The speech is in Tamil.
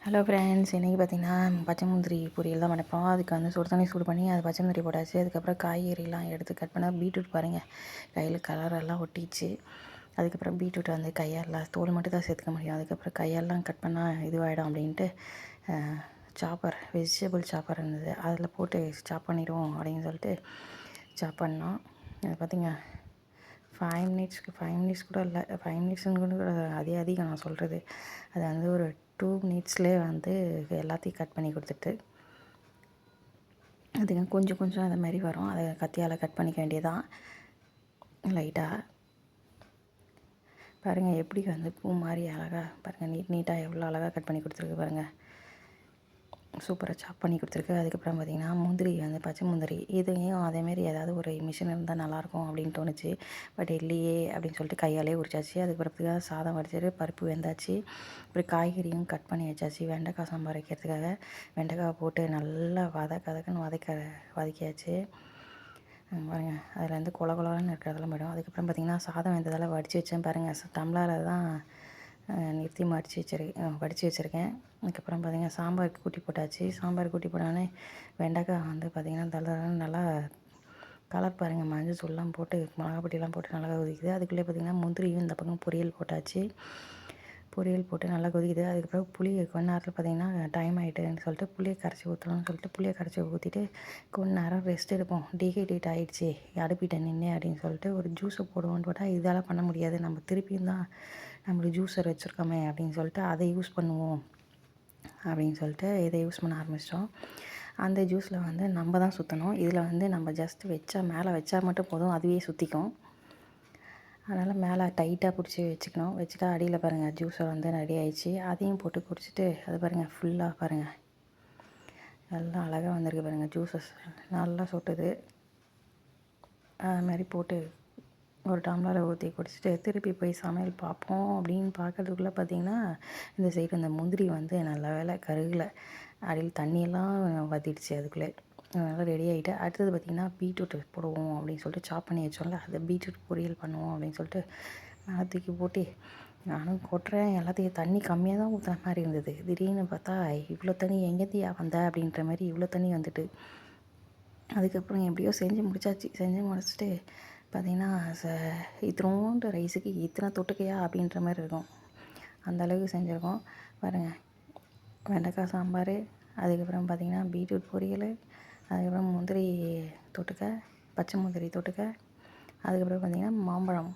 ஹலோ ஃப்ரெண்ட்ஸ், இன்றைக்கி பார்த்திங்கன்னா பச்சை முந்திரி பொரியல் தான் பண்ணப்போம். அதுக்கு வந்து சுடு தண்ணி சூடு பண்ணி அது பச்சை முந்திரி போட்டாச்சு. அதுக்கப்புறம் காய்கறிலாம் எடுத்து கட் பண்ணால் பீட்ரூட் பாருங்கள் கையில் கலரெல்லாம் ஒட்டிச்சு. அதுக்கப்புறம் பீட்ரூட் வந்து கையால் தோல் மட்டும் தான் சேர்த்துக்க முடியும். அதுக்கப்புறம் கையெல்லாம் கட் பண்ணால் இதுவாகிடும் அப்படின்ட்டு வெஜிடபிள் சாப்பர் இருந்தது, அதில் போட்டு சாப் பண்ணிடுவோம் அப்படின்னு சொல்லிட்டு சாப் பண்ணோம். அது பார்த்திங்க 5 மினிட்ஸ் கூட இல்லை, 5 மினிட்ஸ்னு கூட அதே அதிகம் நான் சொல்கிறது. அது வந்து ஒரு 2 மினிட்ஸ்லேயே வந்து எல்லாத்தையும் கட் பண்ணி கொடுத்துட்டு, அதுங்க கொஞ்சம் கொஞ்சம் அந்த மாதிரி வரும். அதை கத்தியால் கட் பண்ணிக்க வேண்டியதான் லைட்டாக. பாருங்கள் எப்படி வந்து பூ மாதிரி அழகாக பாருங்கள், நீட்டாக எவ்வளோ அழகாக கட் பண்ணி கொடுத்துருக்கு பாருங்கள். சூப்பராக சாப் பண்ணி கொடுத்துருக்கு. அதுக்கப்புறம் பார்த்திங்கன்னா முந்திரி வந்து பச்சை முந்திரி, இதையும் அதேமாரி ஏதாவது ஒரு மிஷின் இருந்தால் நல்லாயிருக்கும் அப்படின்னு தோணுச்சு. பட் இல்லையே அப்படின்னு சொல்லிட்டு கையாலே உரிச்சாச்சு. அதுக்கப்புறம் சாதம் வடிச்சிட்டு பருப்பு வெந்தாச்சு. அப்புறம் காய்கறியும் கட் பண்ணி வச்சாச்சு. வெண்டைக்காய் சாம்பார் வைக்கிறதுக்காக வெண்டைக்காய் போட்டு நல்லா வதக்குன்னு வதக்கியாச்சு. பாருங்கள் அதில் வந்து கொலன்னு இருக்கிறதெல்லாம் போய்டும். அதுக்கப்புறம் பார்த்திங்கன்னா சாதம் வெந்ததெல்லாம் வடித்து வச்சேன் பாருங்கள். டம்ளரில் தான் நிறுத்தி வடித்து வச்சுருக்கேன். அதுக்கப்புறம் பார்த்திங்கன்னா சாம்பாருக்கு கூட்டி போட்டாச்சு. சாம்பார் கூட்டி போட்டோடனே வெண்டைக்காய் வந்து பார்த்திங்கன்னா தளதளன்னு நல்லா கலர் பாருங்கள், மஞ்சள் தூள்லாம் போட்டு மிளகா பொடியெல்லாம் போட்டு நல்லா கொதிக்குது. அதுக்குள்ளே பார்த்திங்கன்னா முந்திரியும் இந்த பக்கம் பொரியல் போட்டாச்சு. பொரியல் போட்டு நல்லா கொதிக்குது. அதுக்கப்புறம் புளி கொஞ்ச நேரத்தில் பார்த்திங்கன்னா டைம் ஆகிட்டுன்னு சொல்லிட்டு புளியை கரைச்சி ஊற்றலாம்னு சொல்லிட்டு புளியை கரைச்சி ஊற்றிட்டு கொஞ்ச நேரம் ரெஸ்ட் எடுப்போம், டீஹைட்ரேட் ஆகிடுச்சி அடுப்பிட்ட நின்று அப்படின்னு சொல்லிட்டு ஒரு ஜூஸை போடுவோன்னு போட்டால் இதால் பண்ண முடியாது, நம்ம திருப்பியும் தான் நம்மளுக்கு ஜூஸர் வச்சுருக்கோமே அப்படின்னு சொல்லிட்டு அதை யூஸ் பண்ணுவோம் அப்படின்னு சொல்லிட்டு இதை யூஸ் பண்ண ஆரம்பிச்சிட்டோம். அந்த ஜூஸில் வந்து நம்ம தான் சுற்றணும். இதில் வந்து நம்ம ஜஸ்ட் மேலே வச்சா மட்டும் போதும், அதுவே சுற்றிக்கும். அதனால் மேலே டைட்டாக பிடிச்சி வச்சுக்கணும். வச்சுட்டா அடியில் பாருங்கள் ஜூஸை வந்து ரெடி ஆகிடுச்சி. அதையும் போட்டு குடிச்சிட்டு அது பாருங்கள் ஃபுல்லாக பாருங்கள் எல்லாம் அழகாக வந்திருக்கு பாருங்கள். ஜூஸஸ் நல்லா சொட்டுது. அது மாதிரி போட்டு ஒரு டம்ளரை ஊற்றி குடிச்சிட்டு திருப்பி போய் சமையல் பார்ப்போம். அப்படின்னு பார்க்கறதுக்குள்ளே பார்த்திங்கன்னா இந்த சைடு அந்த முந்திரி வந்து நல்ல வேலை கருகலை, அடியில் தண்ணியெல்லாம் வற்றிடுச்சு அதுக்குள்ளே. அதனால் ரெடி ஆகிட்டு அடுத்தது பார்த்திங்கன்னா பீட்ரூட் போடுவோம் அப்படின்னு சொல்லிட்டு சாப் பண்ணி வச்சோம்ல, அதை பீட்ரூட் பொரியல் பண்ணுவோம் அப்படின்னு சொல்லிட்டு நான் தூக்கி போட்டு நானும் கொட்டுறேன். எல்லாத்தையும் தண்ணி கம்மியாக தான் ஊற்றுற மாதிரி இருந்தது. திடீர்னு பார்த்தா இவ்வளோ தண்ணி எங்கேத்தியா வந்த அப்படின்ற மாதிரி இவ்வளோ தண்ணி வந்துட்டு, அதுக்கப்புறம் எப்படியோ செஞ்சு முடிச்சுட்டு பார்த்திங்கன்னா இத்தனோண்டு ரைஸுக்கு இத்தனை தொட்டுக்கையா அப்படின்ற மாதிரி இருக்கும். அந்தளவுக்கு செஞ்சுருக்கோம் பாருங்கள். வெண்டைக்காய் சாம்பார், அதுக்கப்புறம் பார்த்திங்கன்னா பீட்ரூட் பொரியல், அதுக்கப்புறம் முந்திரி தொட்டுக்க, பச்சை முந்திரி தொட்டுக்க, அதுக்கப்புறம் பார்த்திங்கன்னா மாம்பழம்.